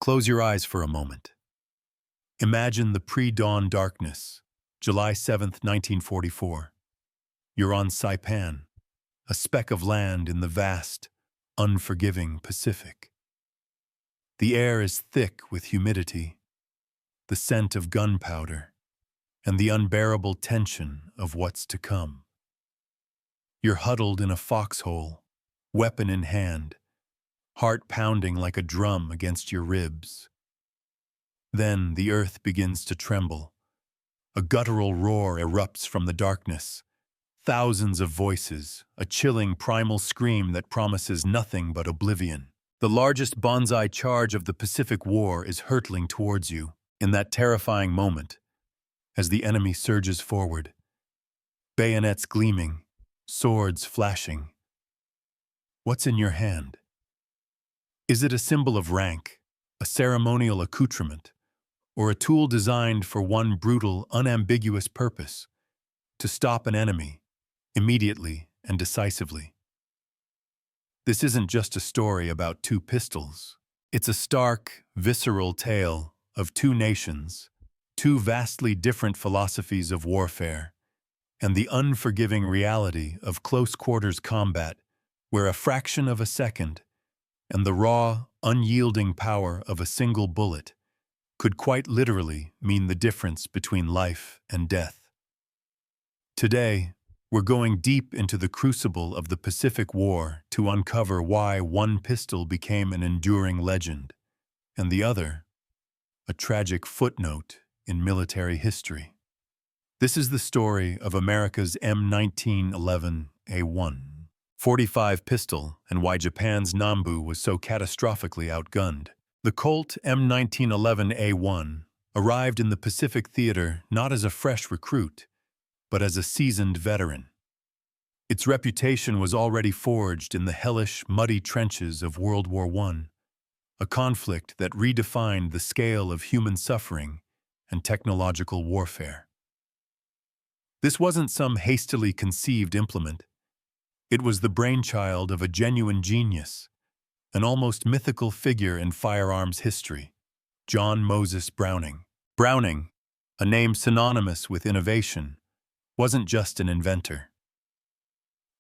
Close your eyes for a moment. Imagine the pre-dawn darkness, July 7th, 1944. You're on Saipan, a speck of land in the vast, unforgiving Pacific. The air is thick with humidity, the scent of gunpowder, and the unbearable tension of what's to come. You're huddled in a foxhole, weapon in hand, heart pounding like a drum against your ribs. Then the earth begins to tremble. A guttural roar erupts from the darkness. Thousands of voices, a chilling primal scream that promises nothing but oblivion. The largest bonsai charge of the Pacific War is hurtling towards you in that terrifying moment as the enemy surges forward. Bayonets gleaming, swords flashing. What's in your hand? Is it a symbol of rank, a ceremonial accoutrement, or a tool designed for one brutal, unambiguous purpose: to stop an enemy, immediately and decisively? This isn't just a story about two pistols. It's a stark, visceral tale of two nations, two vastly different philosophies of warfare, and the unforgiving reality of close-quarters combat where a fraction of a second and the raw, unyielding power of a single bullet could quite literally mean the difference between life and death. Today, we're going deep into the crucible of the Pacific War to uncover why one pistol became an enduring legend, and the other, a tragic footnote in military history. This is the story of America's M1911A1 .45 pistol and why Japan's Nambu was so catastrophically outgunned. The Colt M1911A1 arrived in the Pacific Theater not as a fresh recruit, but as a seasoned veteran. Its reputation was already forged in the hellish, muddy trenches of World War I, a conflict that redefined the scale of human suffering and technological warfare. This wasn't some hastily conceived implement. It was the brainchild of a genuine genius, an almost mythical figure in firearms history, John Moses Browning. Browning, a name synonymous with innovation, wasn't just an inventor.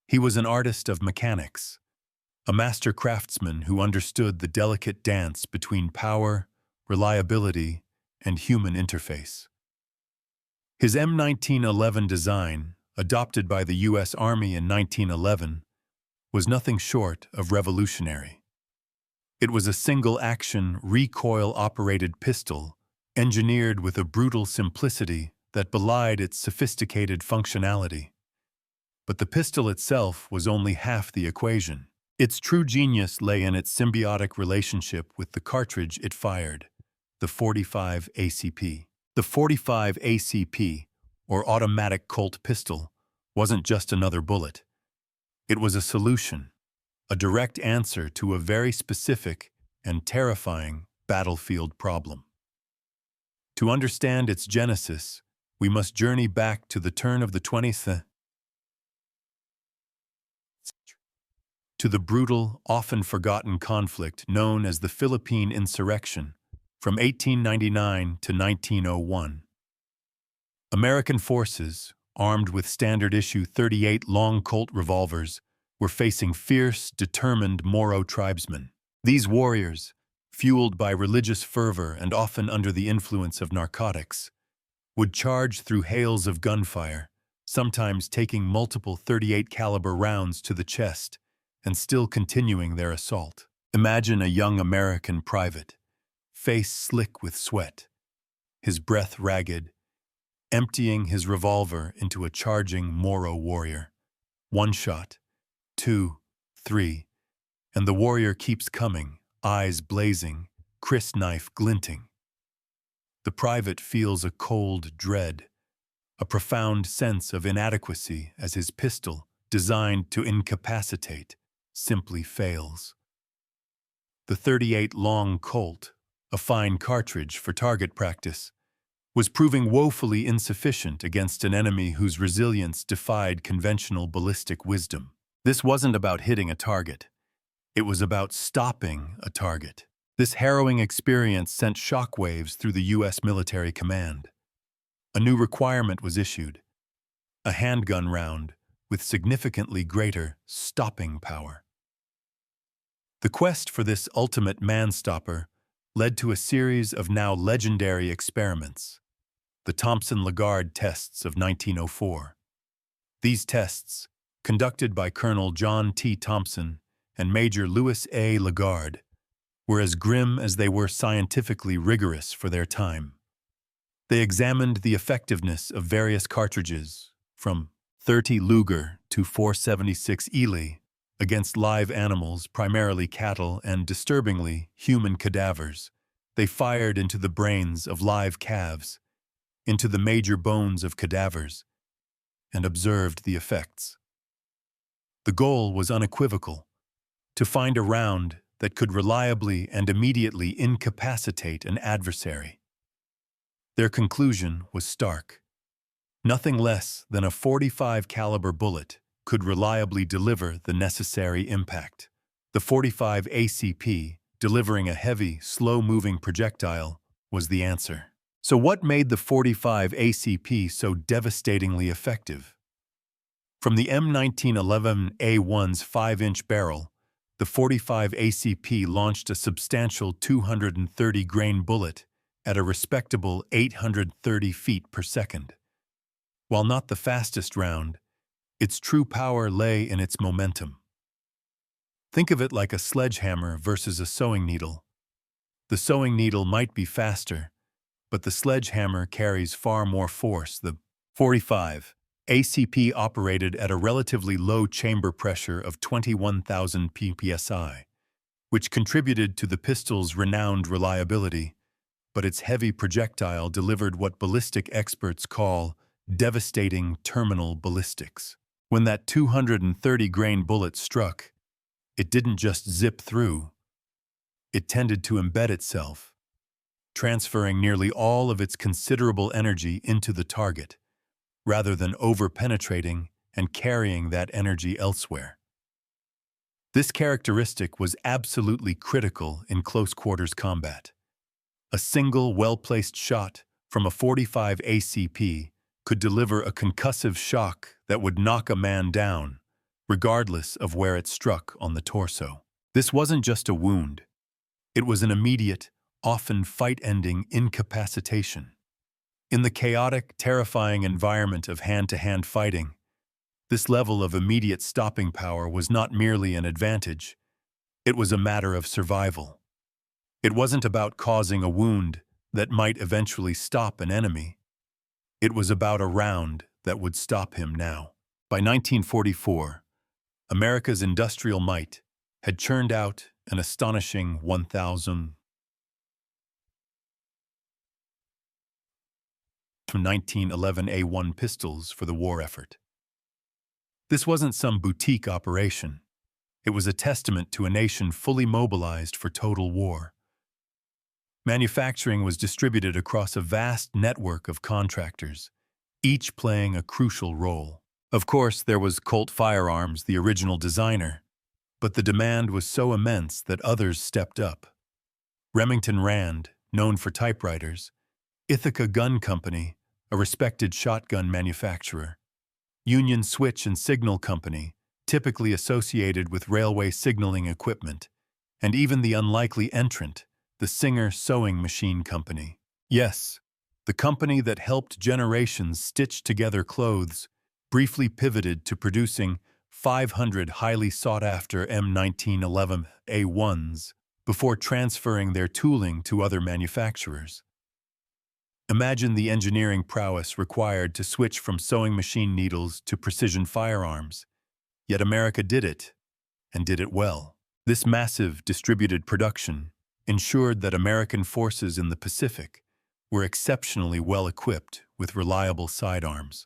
He was an artist of mechanics, a master craftsman who understood the delicate dance between power, reliability, and human interface. His M1911 design, adopted by the U.S. Army in 1911, was nothing short of revolutionary. It was a single-action, recoil-operated pistol, engineered with a brutal simplicity that belied its sophisticated functionality. But the pistol itself was only half the equation. Its true genius lay in its symbiotic relationship with the cartridge it fired, the .45 ACP. The .45 ACP, or automatic Colt pistol, wasn't just another bullet. It was a solution, a direct answer to a very specific and terrifying battlefield problem. To understand its genesis, we must journey back to the turn of the 20th century, to the brutal, often forgotten conflict known as the Philippine Insurrection from 1899 to 1901. American forces, armed with standard-issue .38 long Colt revolvers, were facing fierce, determined Moro tribesmen. These warriors, fueled by religious fervor and often under the influence of narcotics, would charge through hails of gunfire, sometimes taking multiple .38 caliber rounds to the chest and still continuing their assault. Imagine a young American private, face slick with sweat, his breath ragged, emptying his revolver into a charging Moro warrior. One shot, two, three, and the warrior keeps coming, eyes blazing, crisp knife glinting. The private feels a cold dread, a profound sense of inadequacy as his pistol, designed to incapacitate, simply fails. The .38 long Colt, a fine cartridge for target practice, was proving woefully insufficient against an enemy whose resilience defied conventional ballistic wisdom. This wasn't about hitting a target. It was about stopping a target. This harrowing experience sent shockwaves through the U.S. military command. A new requirement was issued: a handgun round with significantly greater stopping power. The quest for this ultimate man-stopper led to a series of now legendary experiments, the Thompson-Lagarde tests of 1904. These tests, conducted by Colonel John T. Thompson and Major Louis A. Lagarde, were as grim as they were scientifically rigorous for their time. They examined the effectiveness of various cartridges, from 30 Luger to 476 Ely, against live animals, primarily cattle, and, disturbingly, human cadavers. They fired into the brains of live calves, into the major bones of cadavers, and observed the effects. The goal was unequivocal: to find a round that could reliably and immediately incapacitate an adversary. Their conclusion was stark. Nothing less than a .45 caliber bullet could reliably deliver the necessary impact. The .45 ACP, delivering a heavy, slow-moving projectile, was the answer. So what made the .45 ACP so devastatingly effective? From the M1911A1's 5-inch barrel, the .45 ACP launched a substantial 230-grain bullet at a respectable 830 feet per second. While not the fastest round, its true power lay in its momentum. Think of it like a sledgehammer versus a sewing needle. The sewing needle might be faster, but the sledgehammer carries far more force. The .45 ACP operated at a relatively low chamber pressure of 21,000 psi, which contributed to the pistol's renowned reliability, but its heavy projectile delivered what ballistic experts call devastating terminal ballistics. When that 230-grain bullet struck, it didn't just zip through. It tended to embed itself, transferring nearly all of its considerable energy into the target, rather than over-penetrating and carrying that energy elsewhere. This characteristic was absolutely critical in close-quarters combat. A single well-placed shot from a .45 ACP could deliver a concussive shock that would knock a man down, regardless of where it struck on the torso. This wasn't just a wound. It was an immediate, often fight-ending incapacitation. In the chaotic, terrifying environment of hand-to-hand fighting, this level of immediate stopping power was not merely an advantage, it was a matter of survival. It wasn't about causing a wound that might eventually stop an enemy. It was about a round that would stop him now. By 1944, America's industrial might had churned out an astonishing 1,000 1911A1 pistols for the war effort. This wasn't some boutique operation. It was a testament to a nation fully mobilized for total war. Manufacturing was distributed across a vast network of contractors, each playing a crucial role. Of course, there was Colt Firearms, the original designer, but the demand was so immense that others stepped up. Remington Rand, known for typewriters; Ithaca Gun Company, a respected shotgun manufacturer; Union Switch and Signal Company, typically associated with railway signaling equipment; and even the unlikely entrant, the Singer Sewing Machine Company. Yes, the company that helped generations stitch together clothes briefly pivoted to producing 500 highly sought-after M1911A1s before transferring their tooling to other manufacturers. Imagine the engineering prowess required to switch from sewing machine needles to precision firearms. Yet America did it, and did it well. This massive distributed production ensured that American forces in the Pacific were exceptionally well equipped with reliable sidearms.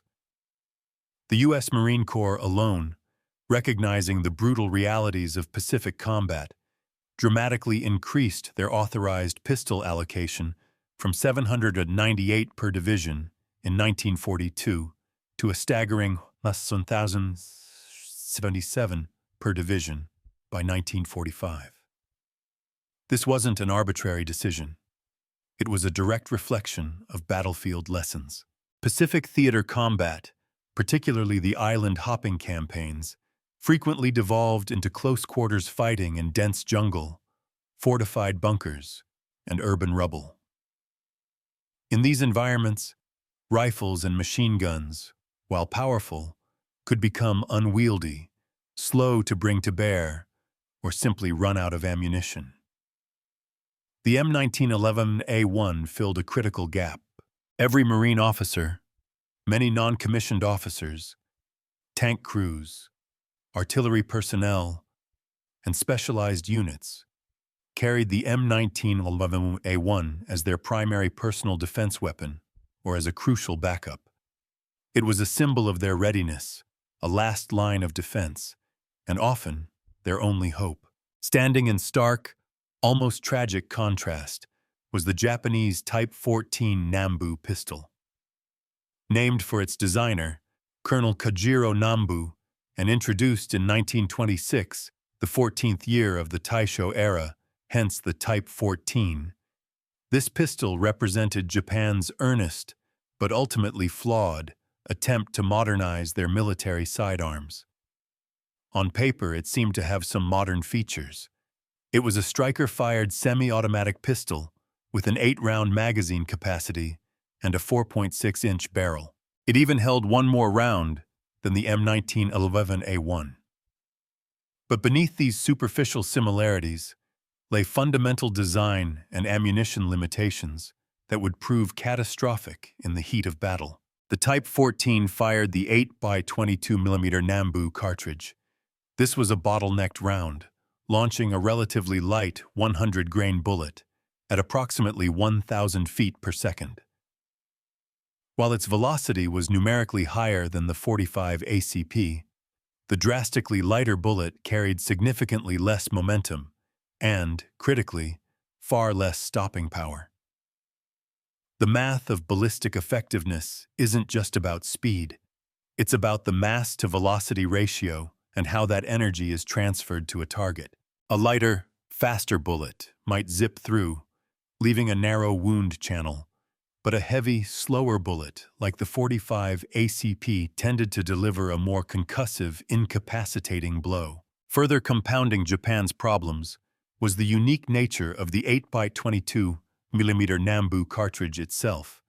The U.S. Marine Corps alone, recognizing the brutal realities of Pacific combat, dramatically increased their authorized pistol allocation from 798 per division in 1942 to a staggering 1,077 per division by 1945. This wasn't an arbitrary decision. It was a direct reflection of battlefield lessons. Pacific theater combat, particularly the island-hopping campaigns, frequently devolved into close-quarters fighting in dense jungle, fortified bunkers, and urban rubble. In these environments, rifles and machine guns, while powerful, could become unwieldy, slow to bring to bear, or simply run out of ammunition. The M1911A1 filled a critical gap. Every Marine officer, many non-commissioned officers, tank crews, artillery personnel, and specialized units carried the M1911A1 as their primary personal defense weapon or as a crucial backup. It was a symbol of their readiness, a last line of defense, and often their only hope. Standing in stark, almost tragic contrast was the Japanese Type 14 Nambu pistol. Named for its designer, Colonel Kajiro Nambu, and introduced in 1926, the 14th year of the Taisho era, hence the Type 14. This pistol represented Japan's earnest, but ultimately flawed, attempt to modernize their military sidearms. On paper, it seemed to have some modern features. It was a striker-fired semi-automatic pistol with an 8-round magazine capacity and a 4.6-inch barrel. It even held one more round than the M1911A1. But beneath these superficial similarities lay fundamental design and ammunition limitations that would prove catastrophic in the heat of battle. The Type 14 fired the 8x22mm Nambu cartridge. This was a bottlenecked round, launching a relatively light 100-grain bullet at approximately 1,000 feet per second. While its velocity was numerically higher than the .45 ACP, the drastically lighter bullet carried significantly less momentum and, critically, far less stopping power. The math of ballistic effectiveness isn't just about speed. It's about the mass-to-velocity ratio and how that energy is transferred to a target. A lighter, faster bullet might zip through, leaving a narrow wound channel, but a heavy, slower bullet, like the .45 ACP, tended to deliver a more concussive, incapacitating blow. Further compounding Japan's problems was the unique nature of the 8x22mm Nambu cartridge itself.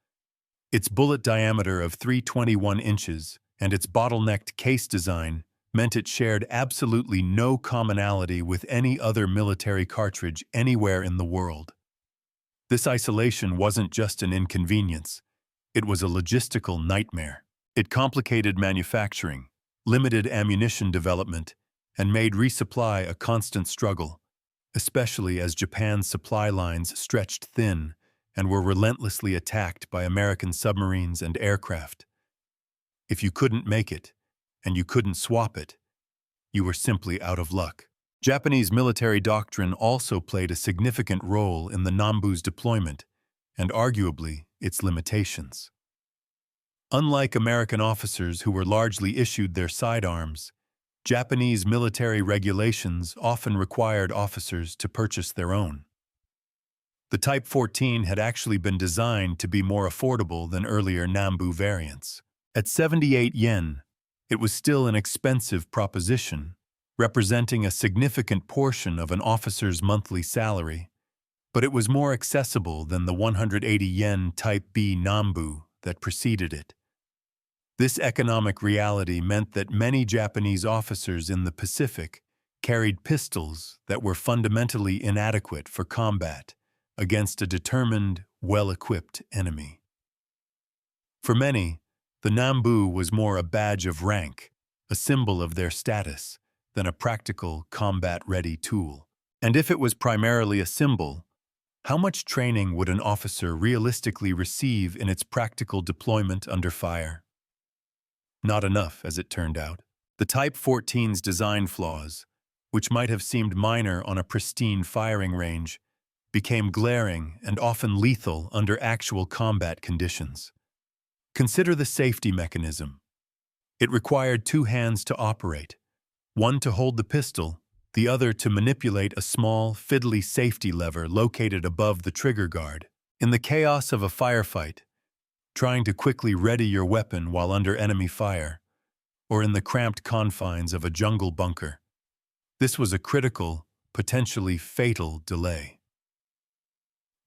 Its bullet diameter of 321 inches and its bottlenecked case design meant it shared absolutely no commonality with any other military cartridge anywhere in the world. This isolation wasn't just an inconvenience, it was a logistical nightmare. It complicated manufacturing, limited ammunition development, and made resupply a constant struggle, especially as Japan's supply lines stretched thin and were relentlessly attacked by American submarines and aircraft. If you couldn't make it, and you couldn't swap it, you were simply out of luck. Japanese military doctrine also played a significant role in the Nambu's deployment, and arguably its limitations. Unlike American officers who were largely issued their sidearms, Japanese military regulations often required officers to purchase their own. The Type 14 had actually been designed to be more affordable than earlier Nambu variants. At 78 yen, it was still an expensive proposition, representing a significant portion of an officer's monthly salary, but it was more accessible than the 180 yen Type B Nambu that preceded it. This economic reality meant that many Japanese officers in the Pacific carried pistols that were fundamentally inadequate for combat against a determined, well-equipped enemy. For many, the Nambu was more a badge of rank, a symbol of their status, than a practical, combat-ready tool. And if it was primarily a symbol, how much training would an officer realistically receive in its practical deployment under fire? Not enough, as it turned out. The Type 14's design flaws, which might have seemed minor on a pristine firing range, became glaring and often lethal under actual combat conditions. Consider the safety mechanism. It required two hands to operate, one to hold the pistol the other to manipulate a small, fiddly safety lever located above the trigger guard. In the chaos of a firefight, trying to quickly ready your weapon while under enemy fire, or in the cramped confines of a jungle bunker, this was a critical, potentially fatal delay.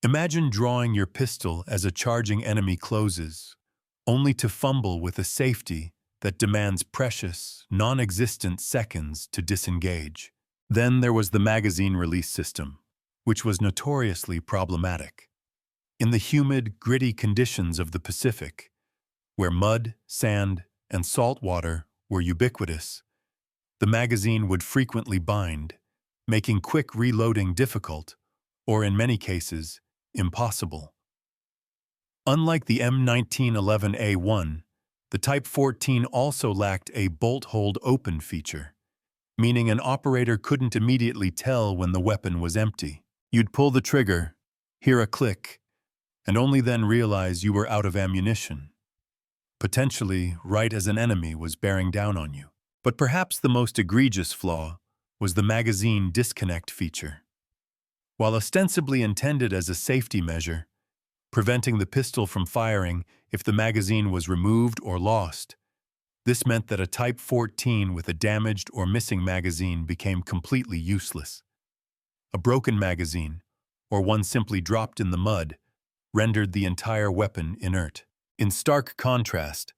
Imagine drawing your pistol as a charging enemy closes, only to fumble with a safety that demands precious, non-existent seconds to disengage. Then there was the magazine release system, which was notoriously problematic. In the humid, gritty conditions of the Pacific, where mud, sand, and salt water were ubiquitous, the magazine would frequently bind, making quick reloading difficult, or in many cases, impossible. Unlike the M1911A1, the Type 14 also lacked a bolt hold open feature, meaning an operator couldn't immediately tell when the weapon was empty. You'd pull the trigger, hear a click, and only then realize you were out of ammunition, potentially right as an enemy was bearing down on you. But perhaps the most egregious flaw was the magazine disconnect feature. While ostensibly intended as a safety measure, preventing the pistol from firing if the magazine was removed or lost, this meant that a Type 14 with a damaged or missing magazine became completely useless. A broken magazine, or one simply dropped in the mud, rendered the entire weapon inert. In stark contrast,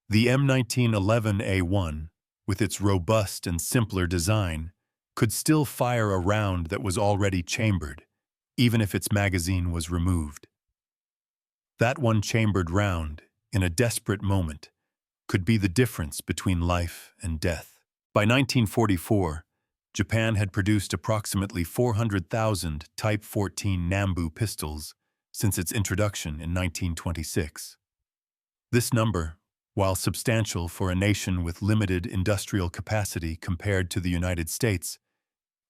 the M1911A1, with its robust and simpler design, could still fire a round that was already chambered, even if its magazine was removed. That one chambered round, in a desperate moment, could be the difference between life and death. By 1944, Japan had produced approximately 400,000 Type 14 Nambu pistols since its introduction in 1926. This number, while substantial for a nation with limited industrial capacity compared to the United States,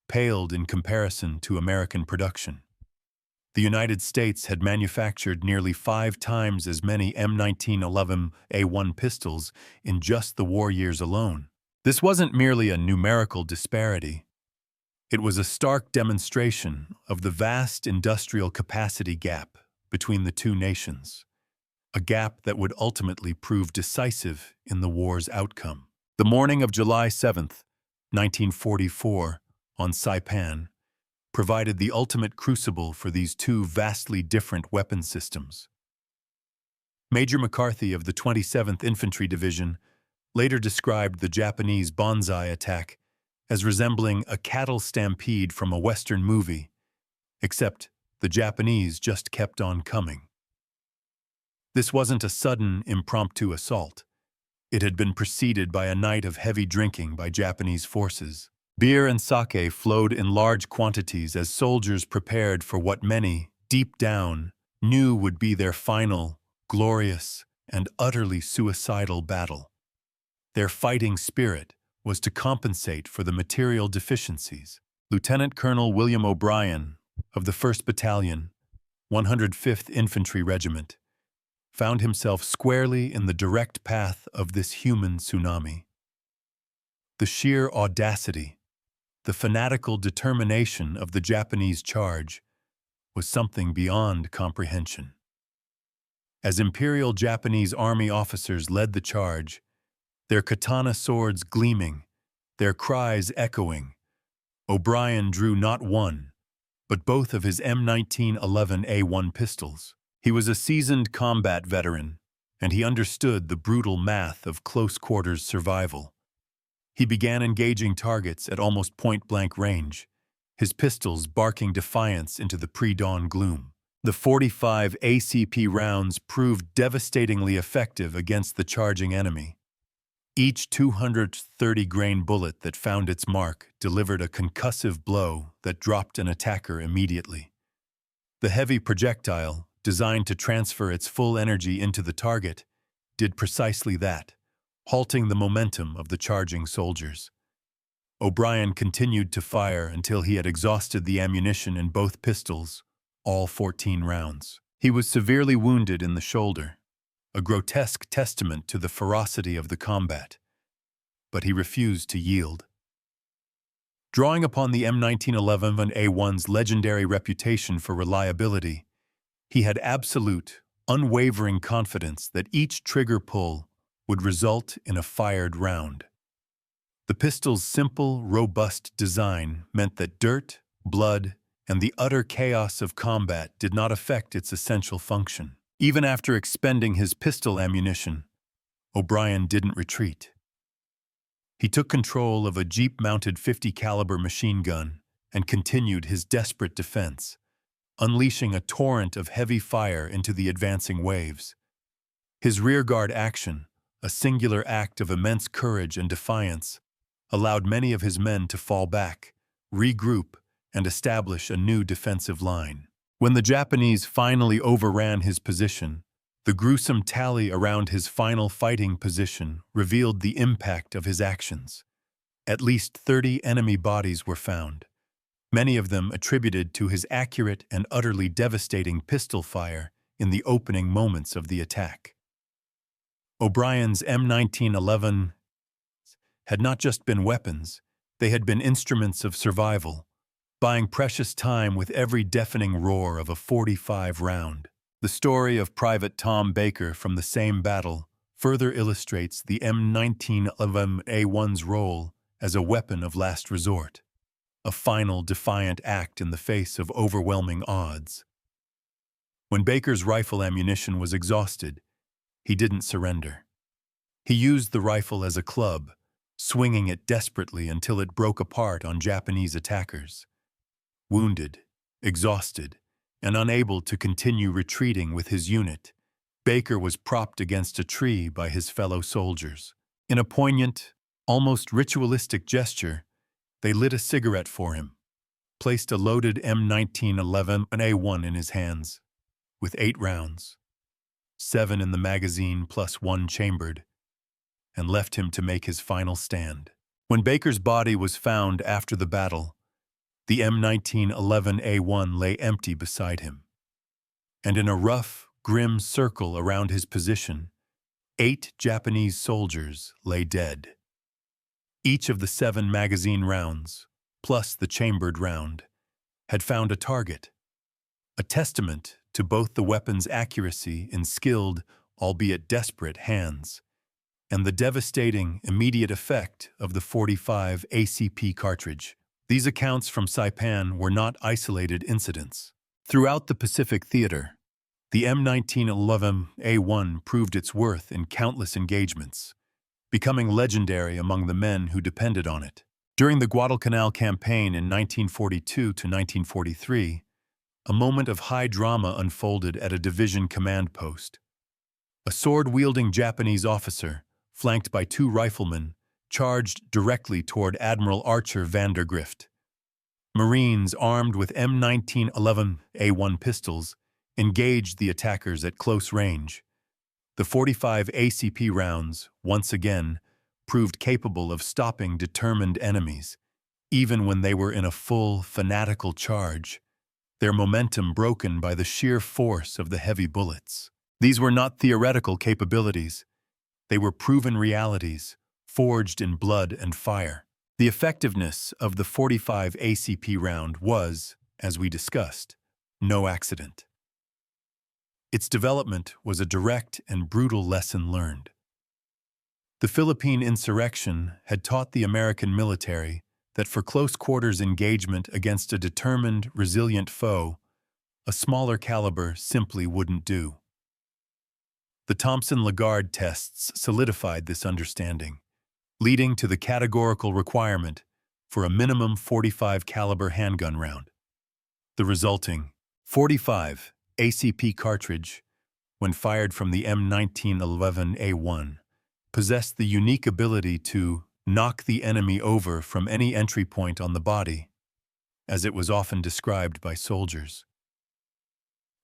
paled in comparison to American production. The United States had manufactured nearly 5 times as many M1911A1 pistols in just the war years alone. This wasn't merely a numerical disparity. It was a stark demonstration of the vast industrial capacity gap between the two nations, a gap that would ultimately prove decisive in the war's outcome. The morning of July 7, 1944, on Saipan, provided the ultimate crucible for these two vastly different weapon systems. Major McCarthy of the 27th Infantry Division later described the Japanese banzai attack as resembling a cattle stampede from a Western movie, except the Japanese just kept on coming. This wasn't a sudden, impromptu assault. It had been preceded by a night of heavy drinking by Japanese forces. Beer and sake flowed in large quantities as soldiers prepared for what many, deep down, knew would be their final, glorious, and utterly suicidal battle. Their fighting spirit was to compensate for the material deficiencies. Lieutenant Colonel William O'Brien, of the 1st Battalion, 105th Infantry Regiment, found himself squarely in the direct path of this human tsunami. The sheer audacity, the fanatical determination of the Japanese charge was something beyond comprehension. As Imperial Japanese Army officers led the charge, their katana swords gleaming, their cries echoing, O'Brien drew not one, but both of his M1911A1 pistols. He was a seasoned combat veteran, and he understood the brutal math of close-quarters survival. He began engaging targets at almost point-blank range, his pistols barking defiance into the pre-dawn gloom. The 45 ACP rounds proved devastatingly effective against the charging enemy. Each 230-grain bullet that found its mark delivered a concussive blow that dropped an attacker immediately. The heavy projectile, designed to transfer its full energy into the target, did precisely that, halting the momentum of the charging soldiers. O'Brien continued to fire until he had exhausted the ammunition in both pistols, all 14 rounds. He was severely wounded in the shoulder, a grotesque testament to the ferocity of the combat, but he refused to yield. Drawing upon the M1911A1's legendary reputation for reliability, he had absolute, unwavering confidence that each trigger pull would result in a fired round. The pistol's simple, robust design meant that dirt, blood, and the utter chaos of combat did not affect its essential function. Even after expending his pistol ammunition, O'Brien didn't retreat. He took control of a Jeep-mounted .50 caliber machine gun and continued his desperate defense, unleashing a torrent of heavy fire into the advancing waves. His rearguard action, a singular act of immense courage and defiance, allowed many of his men to fall back, regroup, and establish a new defensive line. When the Japanese finally overran his position, the gruesome tally around his final fighting position revealed the impact of his actions. At least 30 enemy bodies were found, many of them attributed to his accurate and utterly devastating pistol fire in the opening moments of the attack. O'Brien's M1911 had not just been weapons, they had been instruments of survival, buying precious time with every deafening roar of a .45 round. The story of Private Tom Baker from the same battle further illustrates the M1911A1's role as a weapon of last resort, a final defiant act in the face of overwhelming odds. When Baker's rifle ammunition was exhausted, he didn't surrender. He used the rifle as a club, swinging it desperately until it broke apart on Japanese attackers. Wounded, exhausted, and unable to continue retreating with his unit, Baker was propped against a tree by his fellow soldiers. In a poignant, almost ritualistic gesture, they lit a cigarette for him, placed a loaded M1911A1 in his hands, with 8 rounds, 7 in the magazine plus 1 chambered, and left him to make his final stand. When Baker's body was found after the battle, the M1911A1 lay empty beside him, and in a rough, grim circle around his position, 8 Japanese soldiers lay dead. Each of the 7 magazine rounds, plus the chambered round, had found a target, a testament to both the weapon's accuracy in skilled, albeit desperate, hands, and the devastating, immediate effect of the .45 ACP cartridge. These accounts from Saipan were not isolated incidents. Throughout the Pacific Theater, the M1911A1 proved its worth in countless engagements, becoming legendary among the men who depended on it. During the Guadalcanal campaign in 1942 to 1943, a moment of high drama unfolded at a division command post. A sword-wielding Japanese officer, flanked by 2 riflemen, charged directly toward Admiral Archer Vandergrift. Marines armed with M1911A1 pistols engaged the attackers at close range. The .45 ACP rounds, once again, proved capable of stopping determined enemies, even when they were in a full, fanatical charge, their momentum broken by the sheer force of the heavy bullets. These were not theoretical capabilities. They were proven realities, forged in blood and fire. The effectiveness of the .45 ACP round was, as we discussed, no accident. Its development was a direct and brutal lesson learned. The Philippine insurrection had taught the American military that for close-quarters engagement against a determined, resilient foe, a smaller caliber simply wouldn't do. The Thompson-Lagarde tests solidified this understanding, leading to the categorical requirement for a minimum .45 caliber handgun round. The resulting .45 ACP cartridge, when fired from the M1911A1, possessed the unique ability to knock the enemy over from any entry point on the body, as it was often described by soldiers.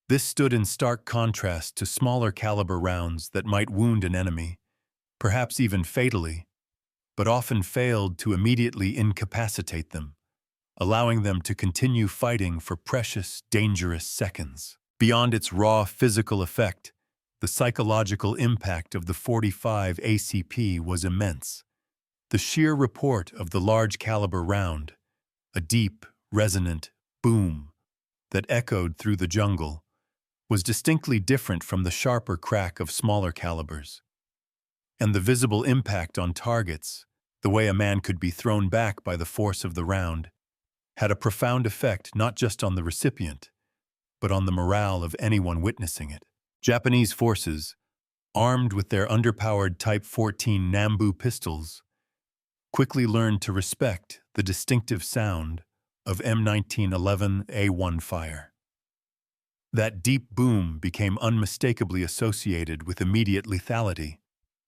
This stood in stark contrast to smaller caliber rounds that might wound an enemy, perhaps even fatally, but often failed to immediately incapacitate them, allowing them to continue fighting for precious, dangerous seconds. Beyond its raw physical effect, the psychological impact of the .45 ACP was immense. The sheer report of the large caliber round, a deep, resonant boom that echoed through the jungle, was distinctly different from the sharper crack of smaller calibers. And the visible impact on targets, the way a man could be thrown back by the force of the round, had a profound effect not just on the recipient, but on the morale of anyone witnessing it. Japanese forces, armed with their underpowered Type 14 Nambu pistols, quickly learned to respect the distinctive sound of M1911A1 fire. That deep boom became unmistakably associated with immediate lethality,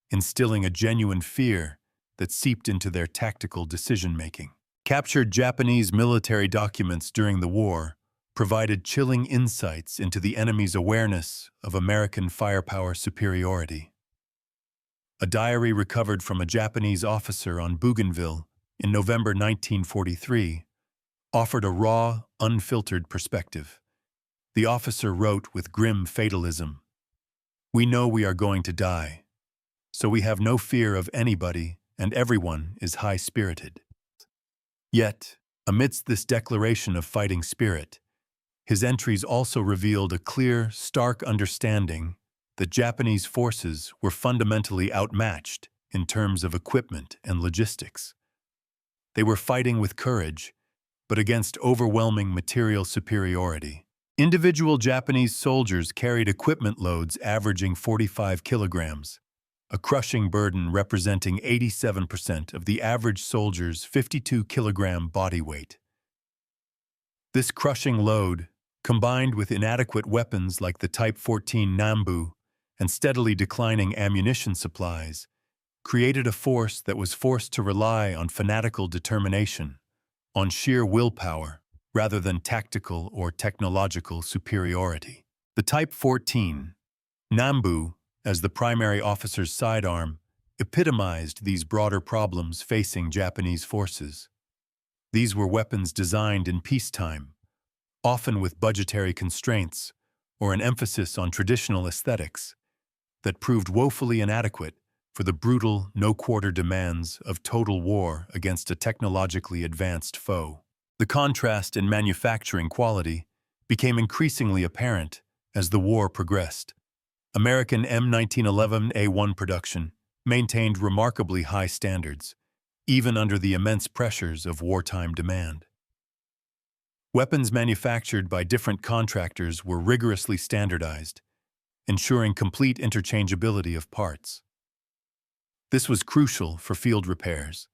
instilling a genuine fear that seeped into their tactical decision-making. Captured Japanese military documents during the war provided chilling insights into the enemy's awareness of American firepower superiority. A diary recovered from a Japanese officer on Bougainville in November 1943 offered a raw, unfiltered perspective. The officer wrote with grim fatalism, "We know we are going to die, so we have no fear of anybody and everyone is high-spirited." Yet, amidst this declaration of fighting spirit, his entries also revealed a clear, stark understanding that Japanese forces were fundamentally outmatched in terms of equipment and logistics. They were fighting with courage, but against overwhelming material superiority. Individual Japanese soldiers carried equipment loads averaging 45 kilograms, a crushing burden representing 87% of the average soldier's 52-kilogram body weight. This crushing load, combined with inadequate weapons like the Type 14 Nambu and steadily declining ammunition supplies, created a force that was forced to rely on fanatical determination, on sheer willpower, rather than tactical or technological superiority. The Type 14 Nambu, as the primary officer's sidearm, epitomized these broader problems facing Japanese forces. These were weapons designed in peacetime, often with budgetary constraints or an emphasis on traditional aesthetics, that proved woefully inadequate for the brutal, no-quarter demands of total war against a technologically advanced foe. The contrast in manufacturing quality became increasingly apparent as the war progressed. American M1911A1 production maintained remarkably high standards, even under the immense pressures of wartime demand. Weapons manufactured by different contractors were rigorously standardized, ensuring complete interchangeability of parts. This was crucial for field repairs.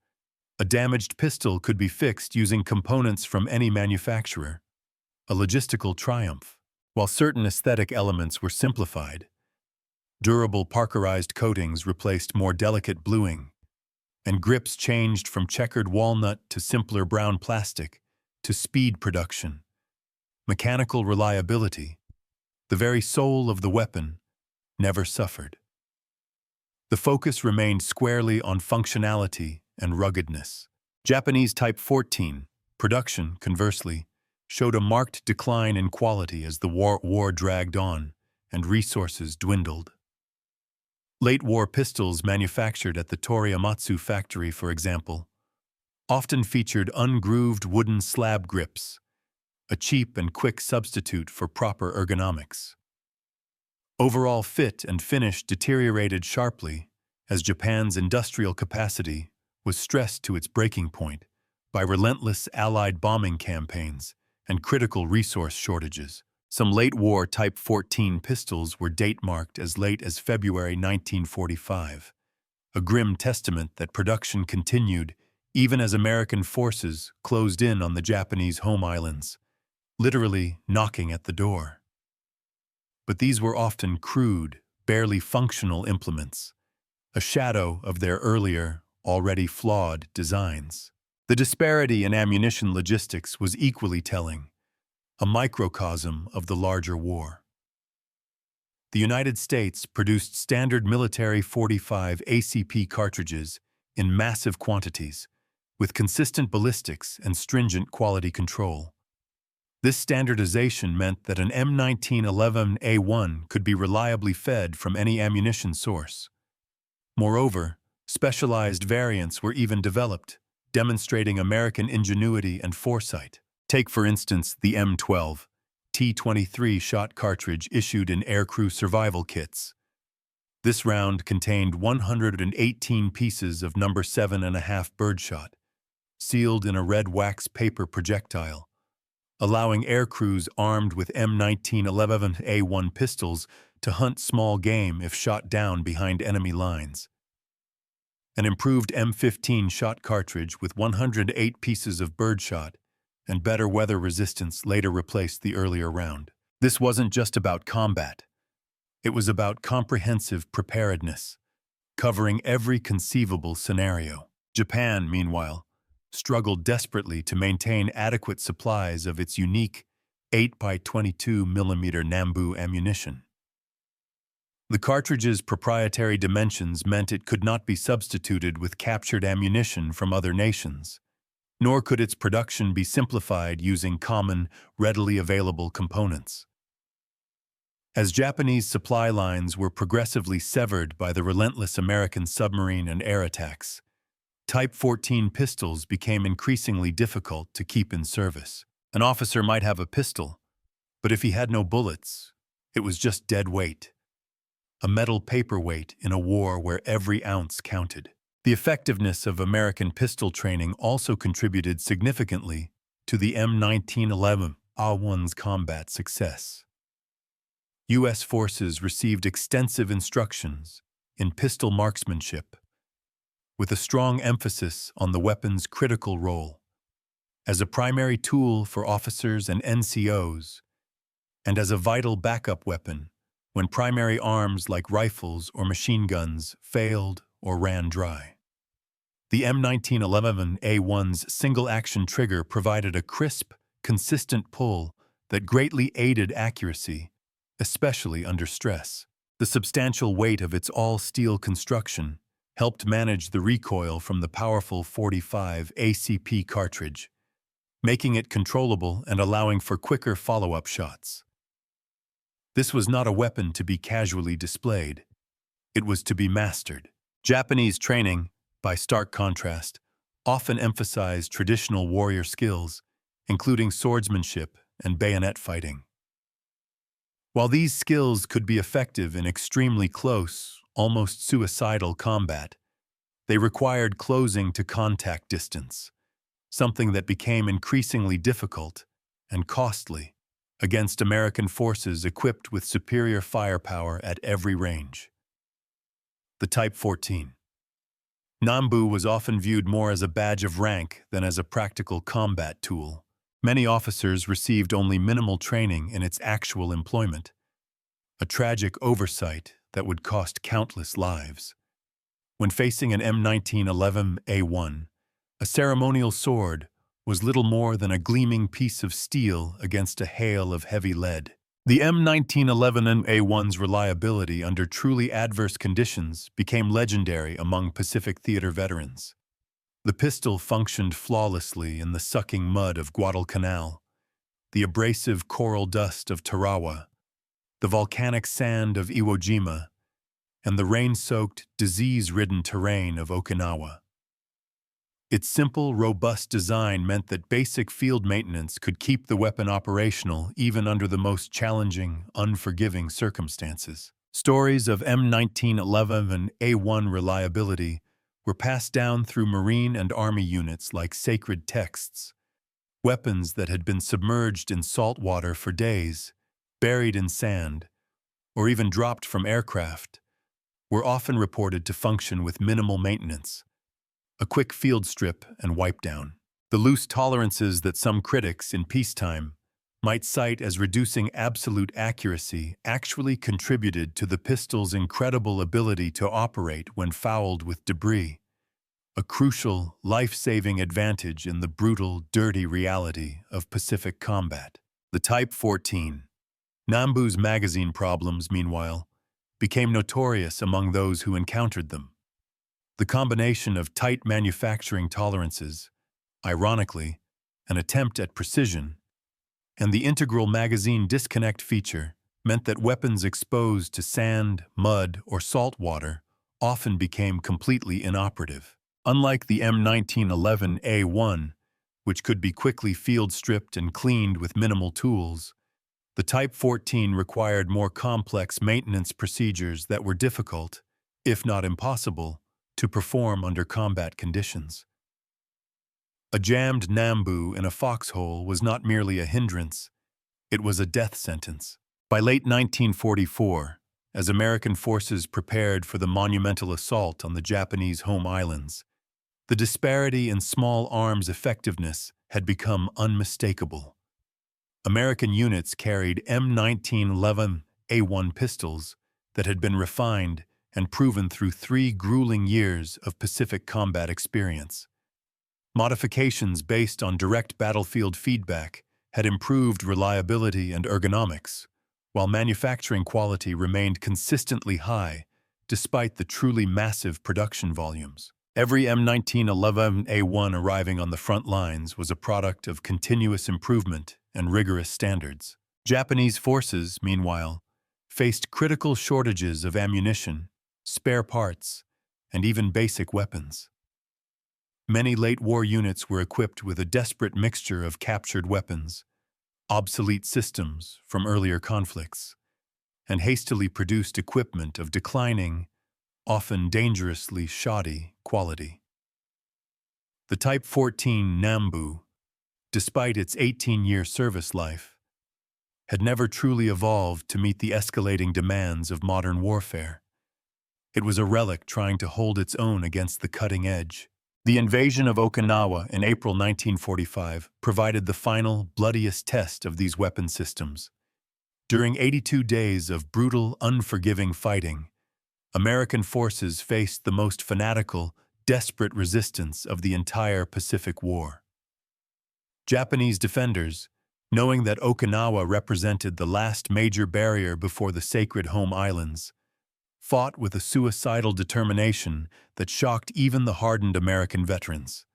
A damaged pistol could be fixed using components from any manufacturer, a logistical triumph. While certain aesthetic elements were simplified, durable parkerized coatings replaced more delicate bluing, and grips changed from checkered walnut to simpler brown plastic to speed production. Mechanical reliability, the very soul of the weapon, never suffered. The focus remained squarely on functionality and ruggedness. Japanese Type 14 production, conversely, showed a marked decline in quality as the war dragged on and resources dwindled. Late-war pistols manufactured at the Toriyamatsu factory, for example, often featured ungrooved wooden slab grips, a cheap and quick substitute for proper ergonomics. Overall fit and finish deteriorated sharply as Japan's industrial capacity was stressed to its breaking point by relentless Allied bombing campaigns and critical resource shortages. Some late-war Type 14 pistols were date-marked as late as February 1945, a grim testament that production continued even as American forces closed in on the Japanese home islands, literally knocking at the door. But these were often crude, barely functional implements, a shadow of their earlier, already flawed designs. The disparity in ammunition logistics was equally telling, a microcosm of the larger war. The United States produced standard military .45 ACP cartridges in massive quantities, with consistent ballistics and stringent quality control. This standardization meant that an M1911A1 could be reliably fed from any ammunition source. Moreover, specialized variants were even developed, demonstrating American ingenuity and foresight. Take, for instance, the M12 T-23 shot cartridge issued in aircrew survival kits. This round contained 118 pieces of number 7.5 birdshot, sealed in a red wax paper projectile, allowing aircrews armed with M1911A1 pistols to hunt small game if shot down behind enemy lines. An improved M15 shot cartridge with 108 pieces of birdshot and better weather resistance later replaced the earlier round. This wasn't just about combat. It was about comprehensive preparedness, covering every conceivable scenario. Japan, meanwhile, struggled desperately to maintain adequate supplies of its unique 8x22mm Nambu ammunition. The cartridge's proprietary dimensions meant it could not be substituted with captured ammunition from other nations, nor could its production be simplified using common, readily available components. As Japanese supply lines were progressively severed by the relentless American submarine and air attacks, Type 14 pistols became increasingly difficult to keep in service. An officer might have a pistol, but if he had no bullets, it was just dead weight. A metal paperweight in a war where every ounce counted. The effectiveness of American pistol training also contributed significantly to the M1911A1's combat success. U.S. forces received extensive instructions in pistol marksmanship, with a strong emphasis on the weapon's critical role as a primary tool for officers and NCOs, and as a vital backup weapon when primary arms like rifles or machine guns failed or ran dry. The M1911A1's single-action trigger provided a crisp, consistent pull that greatly aided accuracy, especially under stress. The substantial weight of its all-steel construction helped manage the recoil from the powerful .45 ACP cartridge, making it controllable and allowing for quicker follow-up shots. This was not a weapon to be casually displayed. It was to be mastered. Japanese training, by stark contrast, often emphasized traditional warrior skills, including swordsmanship and bayonet fighting. While these skills could be effective in extremely close, almost suicidal combat, they required closing to contact distance, something that became increasingly difficult and costly against American forces equipped with superior firepower at every range. The Type 14. Nambu was often viewed more as a badge of rank than as a practical combat tool. Many officers received only minimal training in its actual employment, a tragic oversight that would cost countless lives. When facing an M1911A1, a ceremonial sword was little more than a gleaming piece of steel against a hail of heavy lead. The M1911A1's reliability under truly adverse conditions became legendary among Pacific Theater veterans. The pistol functioned flawlessly in the sucking mud of Guadalcanal, the abrasive coral dust of Tarawa, the volcanic sand of Iwo Jima, and the rain-soaked, disease-ridden terrain of Okinawa. Its simple, robust design meant that basic field maintenance could keep the weapon operational even under the most challenging, unforgiving circumstances. Stories of M1911A1 reliability were passed down through Marine and Army units like sacred texts. Weapons that had been submerged in salt water for days, buried in sand, or even dropped from aircraft, were often reported to function with minimal maintenance. A quick field strip and wipe down. The loose tolerances that some critics in peacetime might cite as reducing absolute accuracy actually contributed to the pistol's incredible ability to operate when fouled with debris, a crucial, life-saving advantage in the brutal, dirty reality of Pacific combat. The Type 14. Nambu's magazine problems, meanwhile, became notorious among those who encountered them. The combination of tight manufacturing tolerances, ironically, an attempt at precision, and the integral magazine disconnect feature meant that weapons exposed to sand, mud, or salt water often became completely inoperative. Unlike the M1911A1, which could be quickly field-stripped and cleaned with minimal tools, the Type 14 required more complex maintenance procedures that were difficult, if not impossible, to perform under combat conditions. A jammed Nambu in a foxhole was not merely a hindrance, it was a death sentence. By late 1944, as American forces prepared for the monumental assault on the Japanese home islands, the disparity in small arms effectiveness had become unmistakable. American units carried M1911A1 pistols that had been refined and proven through 3 grueling years of Pacific combat experience. Modifications based on direct battlefield feedback had improved reliability and ergonomics, while manufacturing quality remained consistently high despite the truly massive production volumes. Every M1911A1 arriving on the front lines was a product of continuous improvement and rigorous standards. Japanese forces, meanwhile, faced critical shortages of ammunition, spare parts, and even basic weapons. Many late-war units were equipped with a desperate mixture of captured weapons, obsolete systems from earlier conflicts, and hastily produced equipment of declining, often dangerously shoddy quality. The Type 14 Nambu, despite its 18-year service life, had never truly evolved to meet the escalating demands of modern warfare. It was a relic trying to hold its own against the cutting edge. The invasion of Okinawa in April 1945 provided the final, bloodiest test of these weapon systems. During 82 days of brutal, unforgiving fighting, American forces faced the most fanatical, desperate resistance of the entire Pacific War. Japanese defenders, knowing that Okinawa represented the last major barrier before the sacred home islands, fought with a suicidal determination that shocked even the hardened American veterans.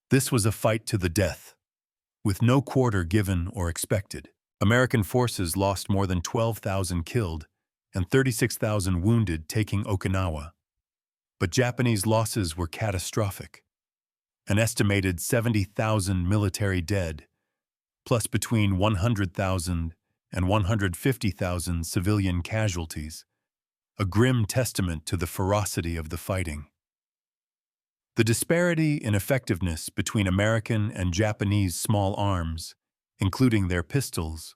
This was a fight to the death, with no quarter given or expected. American forces lost more than 12,000 killed and 36,000 wounded taking Okinawa. But Japanese losses were catastrophic. An estimated 70,000 military dead, plus between 100,000 and 150,000 civilian casualties, a grim testament to the ferocity of the fighting. The disparity in effectiveness between American and Japanese small arms, including their pistols,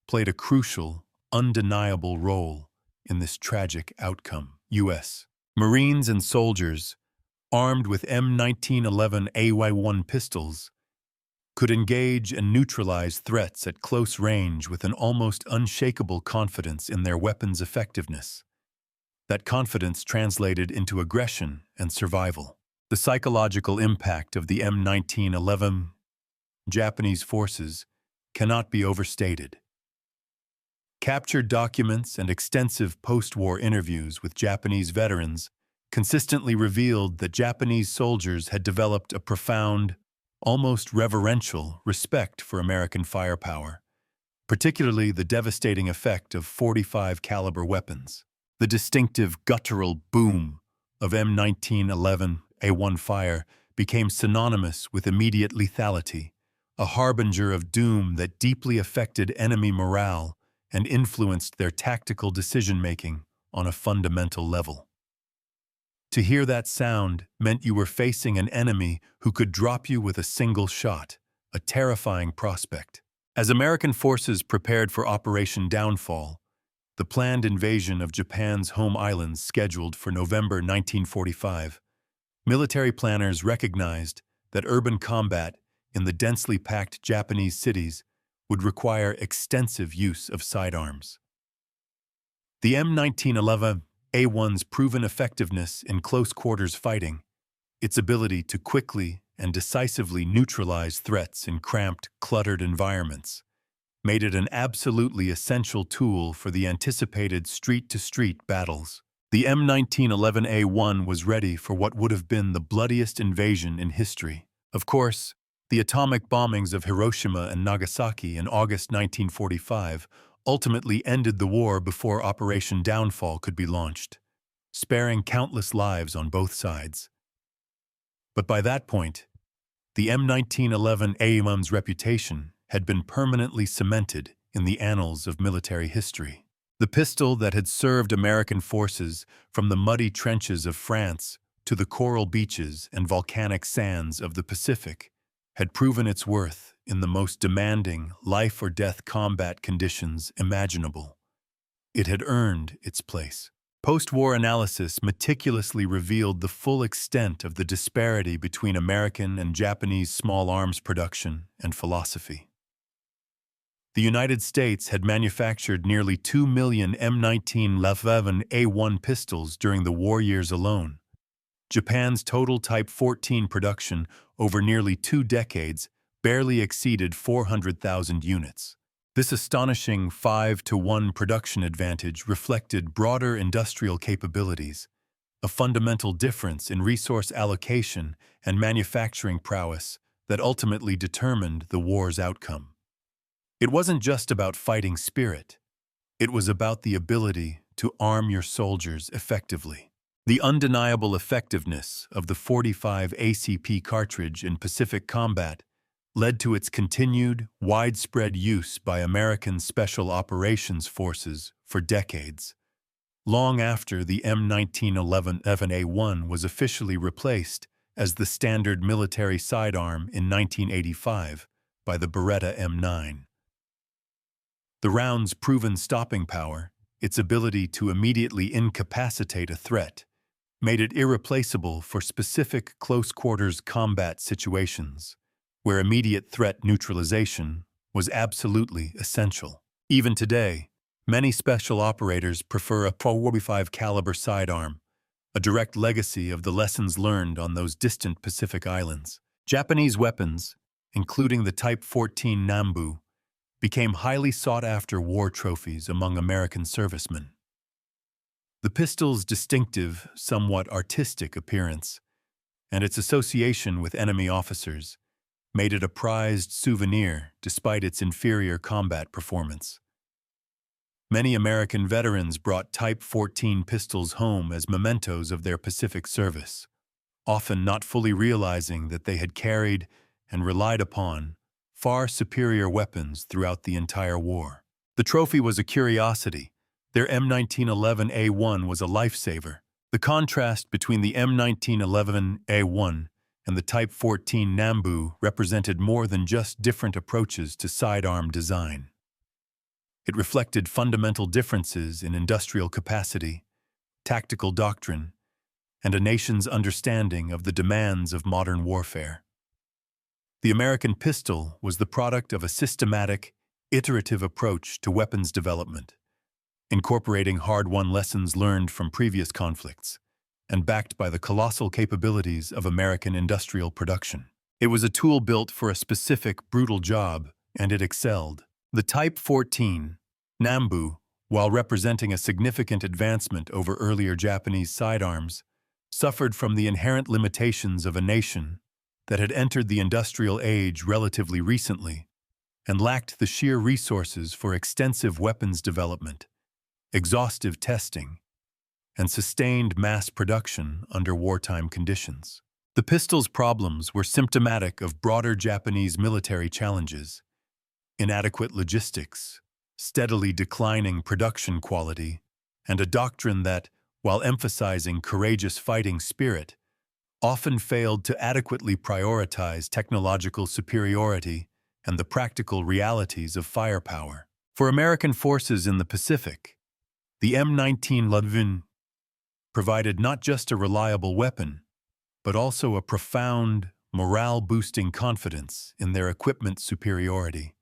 played a crucial, undeniable role in this tragic outcome. U.S. Marines and soldiers, armed with M1911A1 pistols, could engage and neutralize threats at close range with an almost unshakable confidence in their weapons' effectiveness. That confidence translated into aggression and survival. The psychological impact of the M1911 Japanese forces cannot be overstated. Captured documents and extensive post-war interviews with Japanese veterans consistently revealed that Japanese soldiers had developed a profound, almost reverential respect for American firepower, particularly the devastating effect of .45 caliber weapons. The distinctive guttural boom of M1911A1 fire became synonymous with immediate lethality, a harbinger of doom that deeply affected enemy morale and influenced their tactical decision-making on a fundamental level. To hear that sound meant you were facing an enemy who could drop you with a single shot, a terrifying prospect. As American forces prepared for Operation Downfall, the planned invasion of Japan's home islands scheduled for November 1945, military planners recognized that urban combat in the densely packed Japanese cities would require extensive use of sidearms. The M1911A1's proven effectiveness in close-quarters fighting, its ability to quickly and decisively neutralize threats in cramped, cluttered environments, made it an absolutely essential tool for the anticipated street-to-street battles. The M1911A1 was ready for what would have been the bloodiest invasion in history. Of course, the atomic bombings of Hiroshima and Nagasaki in August 1945 ultimately ended the war before Operation Downfall could be launched, sparing countless lives on both sides. But by that point, the M1911A1's reputation had been permanently cemented in the annals of military history. The pistol that had served American forces from the muddy trenches of France to the coral beaches and volcanic sands of the Pacific had proven its worth in the most demanding life-or-death combat conditions imaginable. It had earned its place. Post-war analysis meticulously revealed the full extent of the disparity between American and Japanese small arms production and philosophy. The United States had manufactured nearly 2 million M1911A1 pistols during the war years alone. Japan's total Type 14 production over nearly 2 decades barely exceeded 400,000 units. This astonishing 5-to-1 production advantage reflected broader industrial capabilities, a fundamental difference in resource allocation and manufacturing prowess that ultimately determined the war's outcome. It wasn't just about fighting spirit. It was about the ability to arm your soldiers effectively. The undeniable effectiveness of the .45 ACP cartridge in Pacific combat led to its continued, widespread use by American Special Operations Forces for decades, long after the M1911A1 was officially replaced as the standard military sidearm in 1985 by the Beretta M9. The round's proven stopping power, its ability to immediately incapacitate a threat, made it irreplaceable for specific close-quarters combat situations, where immediate threat neutralization was absolutely essential. Even today, many special operators prefer a .45 caliber sidearm, a direct legacy of the lessons learned on those distant Pacific islands. Japanese weapons, including the Type 14 Nambu, became highly sought-after war trophies among American servicemen. The pistol's distinctive, somewhat artistic appearance, and its association with enemy officers, made it a prized souvenir despite its inferior combat performance. Many American veterans brought Type 14 pistols home as mementos of their Pacific service, often not fully realizing that they had carried and relied upon far superior weapons throughout the entire war. The trophy was a curiosity. Their M1911A1 was a lifesaver. The contrast between the M1911A1 and the Type 14 Nambu represented more than just different approaches to sidearm design. It reflected fundamental differences in industrial capacity, tactical doctrine, and a nation's understanding of the demands of modern warfare. The American pistol was the product of a systematic, iterative approach to weapons development, incorporating hard-won lessons learned from previous conflicts, and backed by the colossal capabilities of American industrial production. It was a tool built for a specific, brutal job, and it excelled. The Type 14 Nambu, while representing a significant advancement over earlier Japanese sidearms, suffered from the inherent limitations of a nation that had entered the industrial age relatively recently and lacked the sheer resources for extensive weapons development, exhaustive testing, and sustained mass production under wartime conditions. The pistol's problems were symptomatic of broader Japanese military challenges: inadequate logistics, steadily declining production quality, and a doctrine that, while emphasizing courageous fighting spirit, often failed to adequately prioritize technological superiority and the practical realities of firepower. For American forces in the Pacific, the M1911 provided not just a reliable weapon, but also a profound, morale-boosting confidence in their equipment superiority.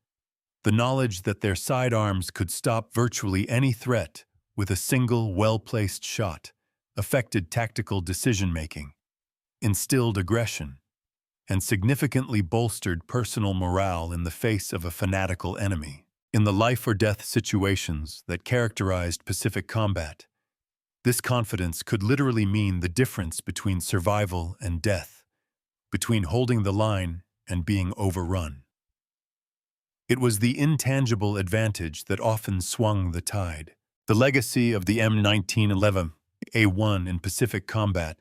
The knowledge that their sidearms could stop virtually any threat with a single, well-placed shot affected tactical decision-making, instilled aggression, and significantly bolstered personal morale in the face of a fanatical enemy. In the life-or-death situations that characterized Pacific combat, this confidence could literally mean the difference between survival and death, between holding the line and being overrun. It was the intangible advantage that often swung the tide. The legacy of the M1911A1 in Pacific combat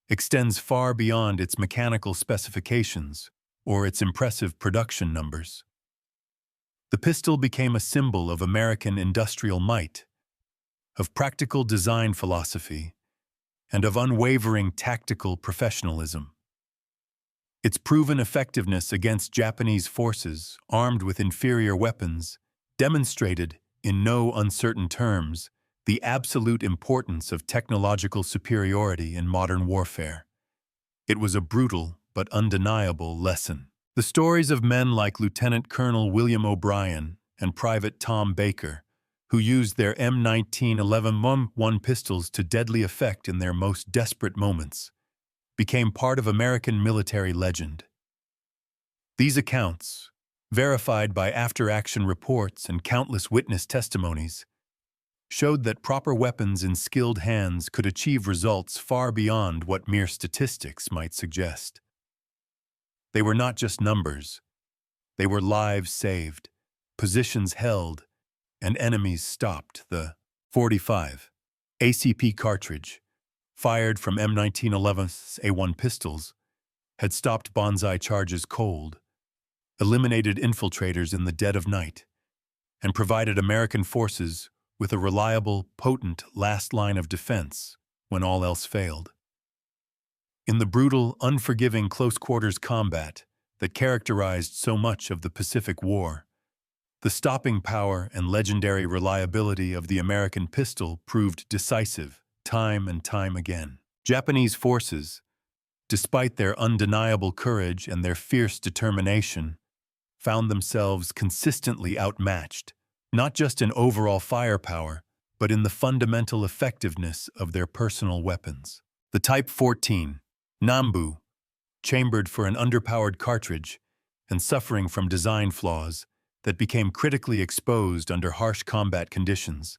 extends far beyond its mechanical specifications or its impressive production numbers. The pistol became a symbol of American industrial might, of practical design philosophy, and of unwavering tactical professionalism. Its proven effectiveness against Japanese forces armed with inferior weapons demonstrated, in no uncertain terms, the absolute importance of technological superiority in modern warfare. It was a brutal but undeniable lesson. The stories of men like Lieutenant Colonel William O'Brien and Private Tom Baker, who used their M1911-1 pistols to deadly effect in their most desperate moments, became part of American military legend. These accounts, verified by after-action reports and countless witness testimonies, showed that proper weapons in skilled hands could achieve results far beyond what mere statistics might suggest. They were not just numbers. They were lives saved, positions held, and enemies stopped. The .45 ACP cartridge, fired from M1911's A1 pistols, had stopped banzai charges cold, eliminated infiltrators in the dead of night, and provided American forces with a reliable, potent last line of defense when all else failed. In the brutal, unforgiving close-quarters combat that characterized so much of the Pacific War, the stopping power and legendary reliability of the American pistol proved decisive time and time again. Japanese forces, despite their undeniable courage and their fierce determination, found themselves consistently outmatched, not just in overall firepower, but in the fundamental effectiveness of their personal weapons. The Type 14, Nambu, chambered for an underpowered cartridge and suffering from design flaws that became critically exposed under harsh combat conditions,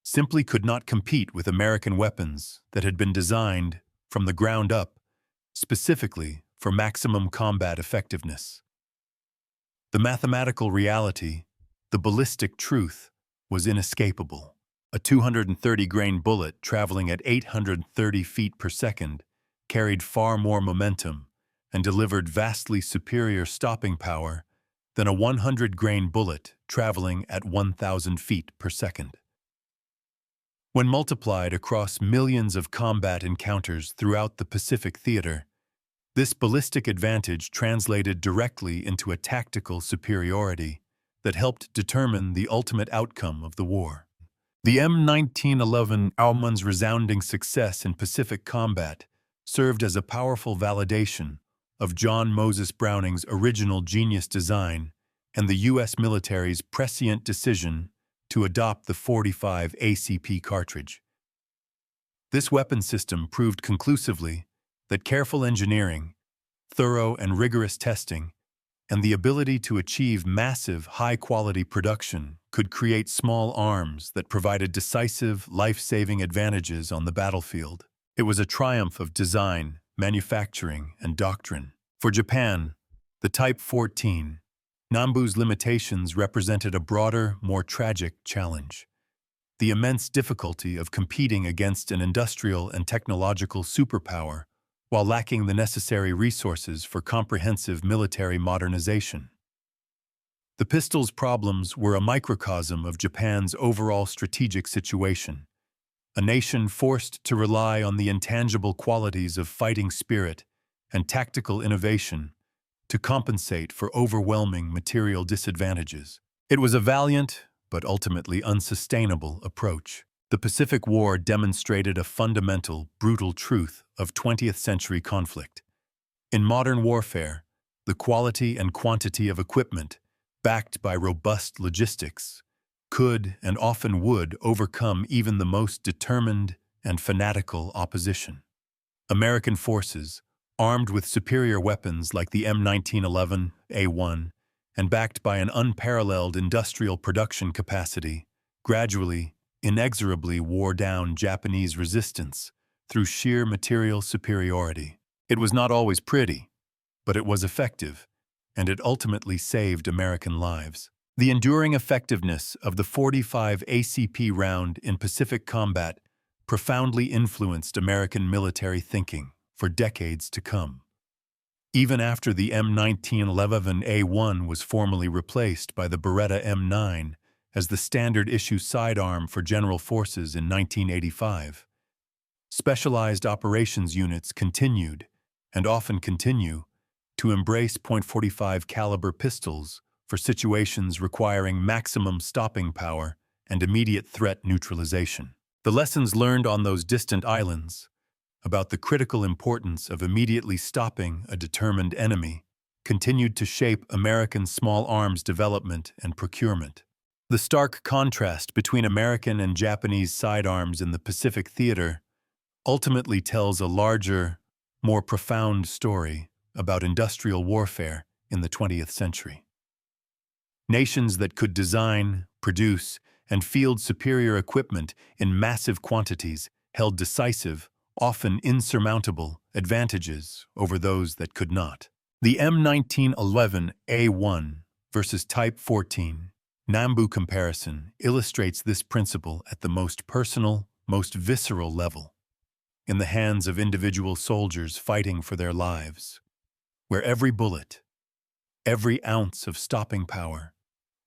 simply could not compete with American weapons that had been designed from the ground up specifically for maximum combat effectiveness. The mathematical reality, the ballistic truth, was inescapable. A 230-grain bullet traveling at 830 feet per second carried far more momentum and delivered vastly superior stopping power than a 100-grain bullet traveling at 1,000 feet per second. When multiplied across millions of combat encounters throughout the Pacific theater, this ballistic advantage translated directly into a tactical superiority that helped determine the ultimate outcome of the war. The M1911's resounding success in Pacific combat served as a powerful validation of John Moses Browning's original genius design and the U.S. military's prescient decision to adopt the .45 ACP cartridge. This weapon system proved conclusively that careful engineering, thorough and rigorous testing, and the ability to achieve massive, high-quality production could create small arms that provided decisive, life-saving advantages on the battlefield. It was a triumph of design, manufacturing, and doctrine. For Japan, the Type 14, Nambu's limitations represented a broader, more tragic challenge. The immense difficulty of competing against an industrial and technological superpower while lacking the necessary resources for comprehensive military modernization. The pistol's problems were a microcosm of Japan's overall strategic situation, a nation forced to rely on the intangible qualities of fighting spirit and tactical innovation to compensate for overwhelming material disadvantages. It was a valiant, but ultimately unsustainable approach. The Pacific War demonstrated a fundamental, brutal truth of 20th-century conflict. In modern warfare, the quality and quantity of equipment, backed by robust logistics, could and often would overcome even the most determined and fanatical opposition. American forces, armed with superior weapons like the M1911 A1 and backed by an unparalleled industrial production capacity, gradually, inexorably wore down Japanese resistance through sheer material superiority. It was not always pretty, but it was effective, and it ultimately saved American lives. The enduring effectiveness of the .45 ACP round in Pacific combat profoundly influenced American military thinking. for decades to come. Even after the M1911A1 was formally replaced by the Beretta M9 as the standard issue sidearm for general forces in 1985, specialized operations units continued, and often continue, to embrace .45 caliber pistols for situations requiring maximum stopping power and immediate threat neutralization. The lessons learned on those distant islands about the critical importance of immediately stopping a determined enemy continued to shape American small arms development and procurement. The stark contrast between American and Japanese sidearms in the Pacific theater ultimately tells a larger, more profound story about industrial warfare in the 20th century. Nations that could design, produce, and field superior equipment in massive quantities held decisive, often insurmountable, advantages over those that could not. The M1911A1 versus Type 14 Nambu comparison illustrates this principle at the most personal, most visceral level, in the hands of individual soldiers fighting for their lives, where every bullet, every ounce of stopping power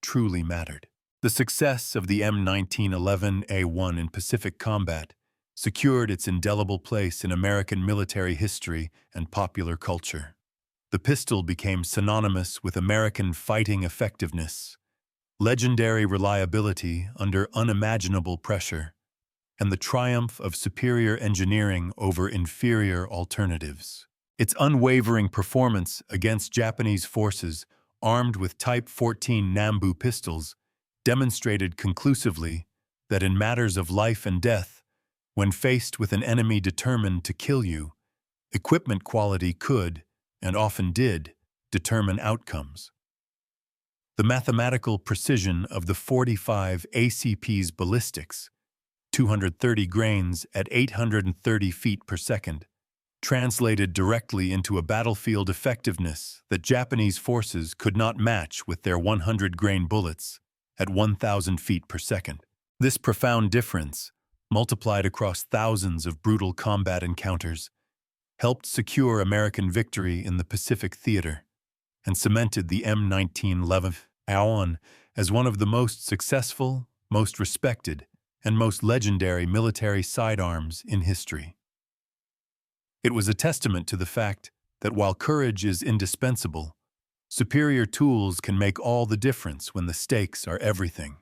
truly mattered. The success of the M1911A1 in Pacific combat secured its indelible place in American military history and popular culture. The pistol became synonymous with American fighting effectiveness, legendary reliability under unimaginable pressure, and the triumph of superior engineering over inferior alternatives. Its unwavering performance against Japanese forces armed with Type 14 Nambu pistols demonstrated conclusively that in matters of life and death, when faced with an enemy determined to kill you, equipment quality could, and often did, determine outcomes. The mathematical precision of the 45 ACP's ballistics, 230 grains at 830 feet per second, translated directly into a battlefield effectiveness that Japanese forces could not match with their 100-grain bullets at 1,000 feet per second. This profound difference, multiplied across thousands of brutal combat encounters, helped secure American victory in the Pacific theater and cemented the M1911A1 as one of the most successful, most respected, and most legendary military sidearms in history. It was a testament to the fact that while courage is indispensable, superior tools can make all the difference when the stakes are everything.